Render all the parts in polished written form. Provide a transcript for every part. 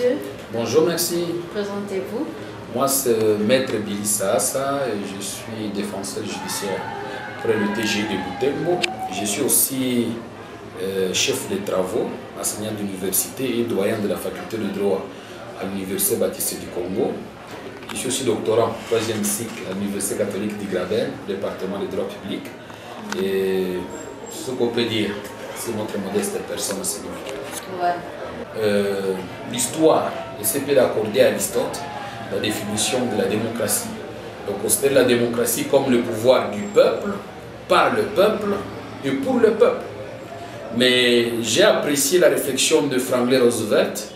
monsieur. Bonjour, merci. Présentez-vous. Moi, c'est Maître Billy Sassa et je suis défenseur judiciaire près le TGI de Butembo. Je suis aussi chef de travaux, enseignant d'université et doyen de la faculté de droit à l'Université Baptiste du Congo. Je suis aussi doctorant, 3e cycle à l'Université catholique d'Igrabel, département de droit public. Et ce qu'on peut dire, c'est notre modeste personne significative. Ouais. L'histoire essaie d'accorder à Aristote la définition de la démocratie. Donc, on considère la démocratie comme le pouvoir du peuple, par le peuple et pour le peuple. Mais j'ai apprécié la réflexion de Franklin Roosevelt.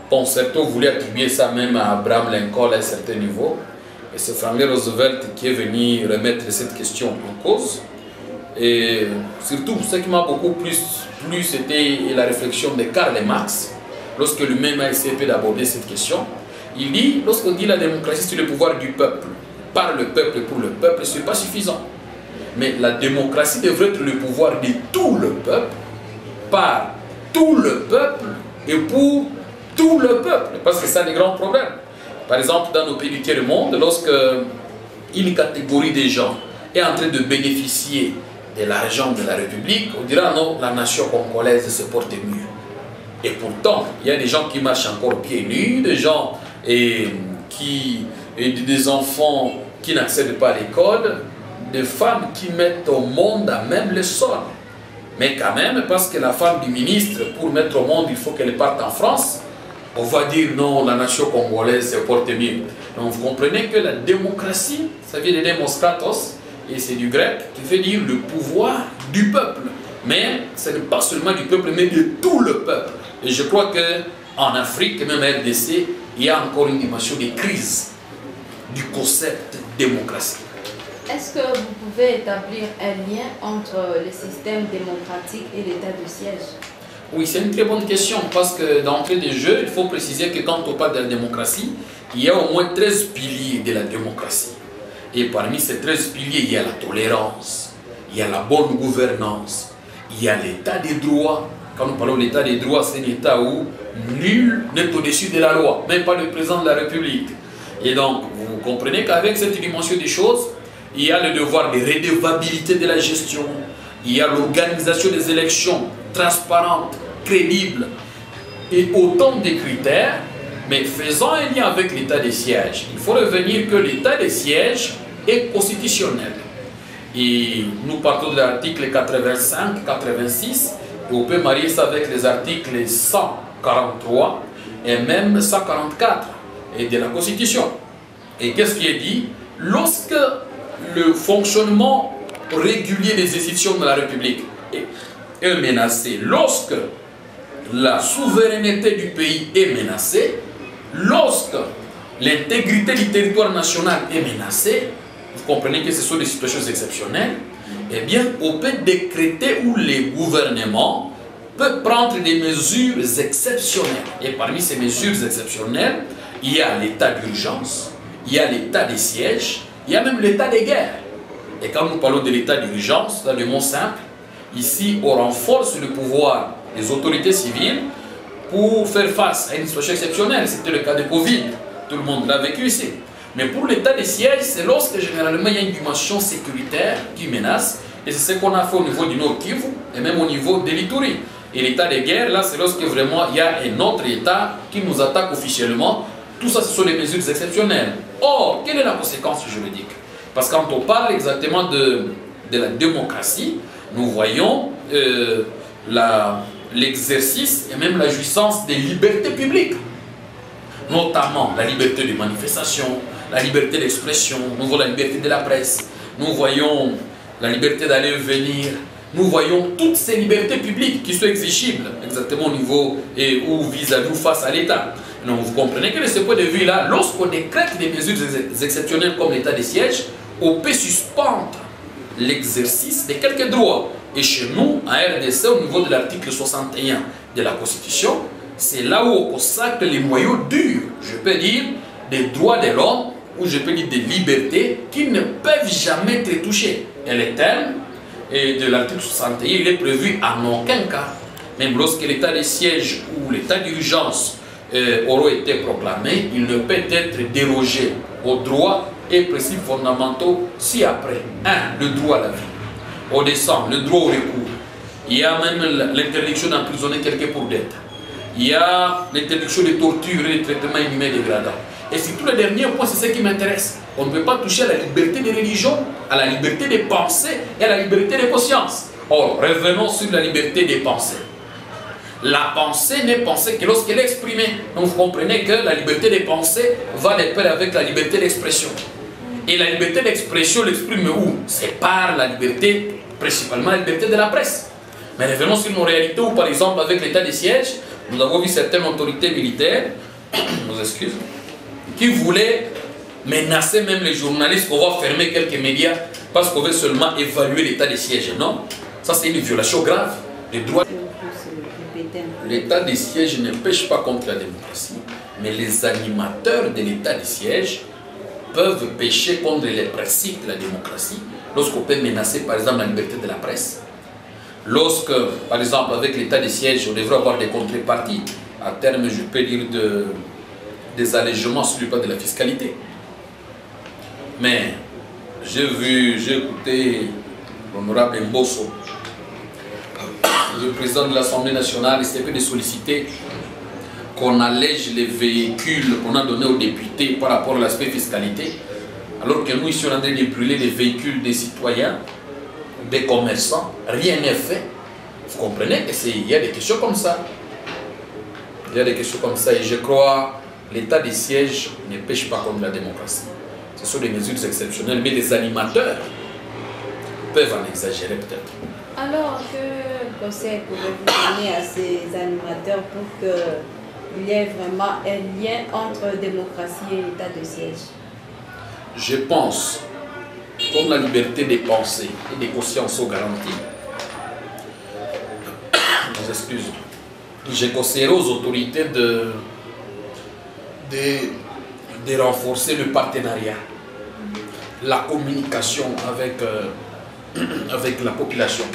Bon, certains voulaient attribuer ça même à Abraham Lincoln à un certain niveau. Et c'est Franklin Roosevelt qui est venu remettre cette question en cause. Et surtout, ce qui m'a beaucoup plu, c'était la réflexion de Karl Marx, lorsque lui-même a essayé d'aborder cette question. Il dit, lorsqu'on dit la démocratie, c'est le pouvoir du peuple, par le peuple et pour le peuple, ce n'est pas suffisant. Mais la démocratie devrait être le pouvoir de tout le peuple, par tout le peuple et pour tout le peuple. Parce que c'est ça les grands problèmes. Par exemple, dans nos pays du tiers-monde, lorsque une catégorie de gens est en train de bénéficier de l'argent de la République, on dira non, la nation congolaise se porte mieux. Et pourtant, il y a des gens qui marchent encore pieds nus, des gens des enfants qui n'accèdent pas à l'école, des femmes qui mettent au monde à même le sol. Mais quand même, parce que la femme du ministre, pour mettre au monde, il faut qu'elle parte en France, on va dire non, la nation congolaise se porte mieux. Donc vous comprenez que la démocratie, ça vient de démoskratos, et c'est du grec, qui veut dire le pouvoir du peuple. Mais ce n'est pas seulement du peuple, mais de tout le peuple. Et je crois qu'en Afrique, même à RDC, il y a encore une dimension de crise du concept démocratie. Est-ce que vous pouvez établir un lien entre le système démocratique et l'état de siège? Oui, c'est une très bonne question, parce que d'entrée de jeu, il faut préciser que quand on parle de la démocratie, il y a au moins 13 piliers de la démocratie. Et parmi ces 13 piliers, il y a la tolérance, il y a la bonne gouvernance, il y a l'état des droits. Quand nous parlons de l'état des droits, c'est un état où nul n'est au-dessus de la loi, même pas le président de la République. Et donc, vous comprenez qu'avec cette dimension des choses, il y a le devoir de redevabilité de la gestion, il y a l'organisation des élections transparentes, crédibles, et autant de critères, mais faisant un lien avec l'état des sièges. Il faut revenir que l'état des sièges est constitutionnel. Et nous partons de l'article 85, 86, et on peut marier ça avec les articles 143 et même 144 et de la Constitution. Et qu'est-ce qui est dit? Lorsque le fonctionnement régulier des institutions de la République est menacé, lorsque la souveraineté du pays est menacée, lorsque l'intégrité du territoire national est menacée, vous comprenez que ce sont des situations exceptionnelles, eh bien, on peut décréter où les gouvernements peuvent prendre des mesures exceptionnelles. Et parmi ces mesures exceptionnelles, il y a l'état d'urgence, il y a l'état des sièges, il y a même l'état des guerres. Et quand nous parlons de l'état d'urgence, dans le mot simple, ici, on renforce le pouvoir des autorités civiles pour faire face à une situation exceptionnelle. C'était le cas de Covid. Tout le monde l'a vécu ici. Mais pour l'état des sièges, c'est lorsque généralement il y a une dimension sécuritaire qui menace. Et c'est ce qu'on a fait au niveau du Nord Kivu et même au niveau de l'Ituri. Et l'état de guerre, là, c'est lorsque vraiment il y a un autre état qui nous attaque officiellement. Tout ça, ce sont des mesures exceptionnelles. Or, quelle est la conséquence juridique? Parce que quand on parle exactement de la démocratie, nous voyons l'exercice et même la jouissance des libertés publiques. Notamment la liberté de manifestation, la liberté d'expression, nous voyons la liberté de la presse, nous voyons la liberté d'aller et venir, nous voyons toutes ces libertés publiques qui sont exigibles exactement au niveau ou vis-à-vis ou face à l'État. Donc vous comprenez que de ce point de vue-là, lorsqu'on décrète des mesures exceptionnelles comme l'état des sièges, on peut suspendre l'exercice de quelques droits. Et chez nous, en RDC, au niveau de l'article 61 de la Constitution, c'est là où on consacre les noyaux durs, je peux dire, des droits de l'homme, ou je peux dire des libertés qui ne peuvent jamais être touchées. Et le terme de l'article 61, il est prévu en aucun cas, même lorsque l'état de siège ou l'état d'urgence aura été proclamé, il ne peut être dérogé aux droits et principes fondamentaux ci-après. 1. Le droit à la vie. Au décembre, le droit au recours. Il y a même l'interdiction d'emprisonner quelqu'un pour dette. Il y a l'interdiction de torture et de traitement inhumain dégradant. Et surtout le dernier point, c'est ce qui m'intéresse. On ne peut pas toucher à la liberté de religion, à la liberté de pensée et à la liberté de conscience. Or, revenons sur la liberté des pensées. La pensée n'est pensée que lorsqu'elle est exprimée. Donc vous comprenez que la liberté des pensées va de pair avec la liberté d'expression. Et la liberté d'expression l'exprime où? C'est par la liberté, principalement la liberté de la presse. Mais revenons sur nos réalités où, par exemple, avec l'état de siège, nous avons vu certaines autorités militaires, nos excuses, qui voulaient menacer même les journalistes qu'on va fermer quelques médias parce qu'on veut seulement évaluer l'état de siège. Non, ça c'est une violation grave des droits. L'état de siège ne pêche pas contre la démocratie, mais les animateurs de l'état de siège peuvent pécher contre les principes de la démocratie lorsqu'on peut menacer par exemple la liberté de la presse. Lorsque, par exemple, avec l'état de siège, on devrait avoir des contreparties, à terme, je peux dire, des allègements sur le plan de la fiscalité. Mais j'ai écouté l'honorable Mbosso, le président de l'Assemblée nationale, il s'est fait de solliciter qu'on allège les véhicules qu'on a donnés aux députés par rapport à l'aspect fiscalité, alors que nous, ici, on est en train de brûler les véhicules des citoyens, des commerçants, rien n'est fait. Vous comprenez qu'il y a des questions comme ça. Il y a des questions comme ça et je crois que l'état de siège ne pêche pas contre la démocratie. Ce sont des mesures exceptionnelles, mais les animateurs peuvent en exagérer peut-être. Alors, quel conseil pouvez-vous donner à ces animateurs pour qu'il y ait vraiment un lien entre démocratie et l'état de siège? Je pense, comme la liberté des pensées et des consciences sont garanties, je conseillerais aux autorités de renforcer le partenariat, la communication avec la population.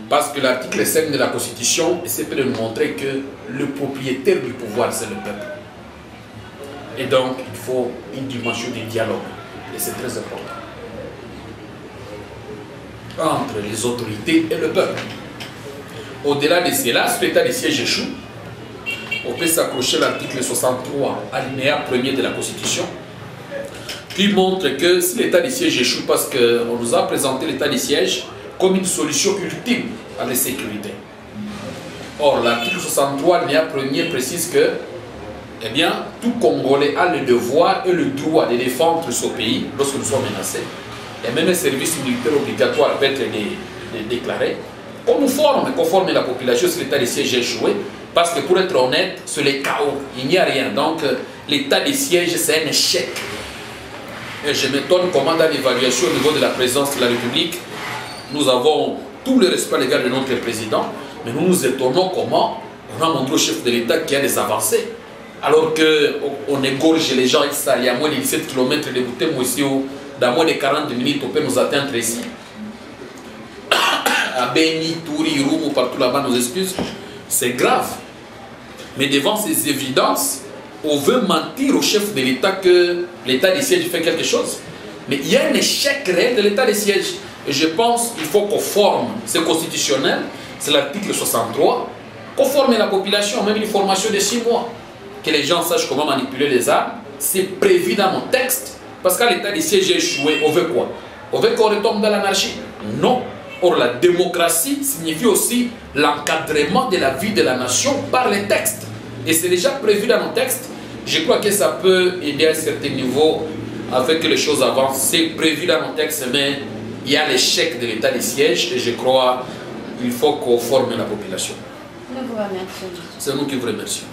Parce que l'article 5 de la Constitution essaie de nous montrer que le propriétaire du pouvoir, c'est le peuple. Et donc, il faut une dimension de dialogue. Et c'est très important. Entre les autorités et le peuple. Au-delà de cela, si l'état de siège échoue, on peut s'accrocher à l'article 63, alinéa 1er de la Constitution, qui montre que si l'état de siège échoue, parce qu'on nous a présenté l'état de siège comme une solution ultime à la sécurité. Or, l'article 63, alinéa 1er précise que eh bien, tout Congolais a le devoir et le droit de défendre son pays lorsque nous sommes menacés. Et même un service militaire obligatoire peut être déclaré. On nous forme, conforme la population si l'état de siège est échoué. Parce que pour être honnête, c'est le chaos. Il n'y a rien. Donc, l'état de siège, c'est un échec. Et je m'étonne comment dans l'évaluation au niveau de la présidence de la République, nous avons tout le respect à l'égard de notre président, mais nous nous étonnons comment on a montré au chef de l'État qu'il y a des avancées. Alors qu'on égorge les gens, il y a moins de 17 km de Boutem ici, dans moins de 40 minutes, on peut nous atteindre ici. À Beni, Touri, Roumou, partout là-bas, nos excuses. C'est grave. Mais devant ces évidences, on veut mentir au chef de l'État que l'état de siège fait quelque chose. Mais il y a un échec réel de l'état de siège. Et je pense qu'il faut qu'on forme, c'est constitutionnel, c'est l'article 63, qu'on forme la population, même une formation de 6 mois. Que les gens sachent comment manipuler les armes, c'est prévu dans mon texte. Parce qu'à l'état de siège échoué, on veut quoi? On veut qu'on retombe dans l'anarchie? Non. Or, la démocratie signifie aussi l'encadrement de la vie de la nation par les textes. Et c'est déjà prévu dans nos textes. Je crois que ça peut aider à un certain niveau avec que les choses avancent. C'est prévu dans nos textes, mais il y a l'échec de l'état de siège. Et je crois qu'il faut qu'on forme la population. Nous vous remercions. C'est nous qui vous remercions.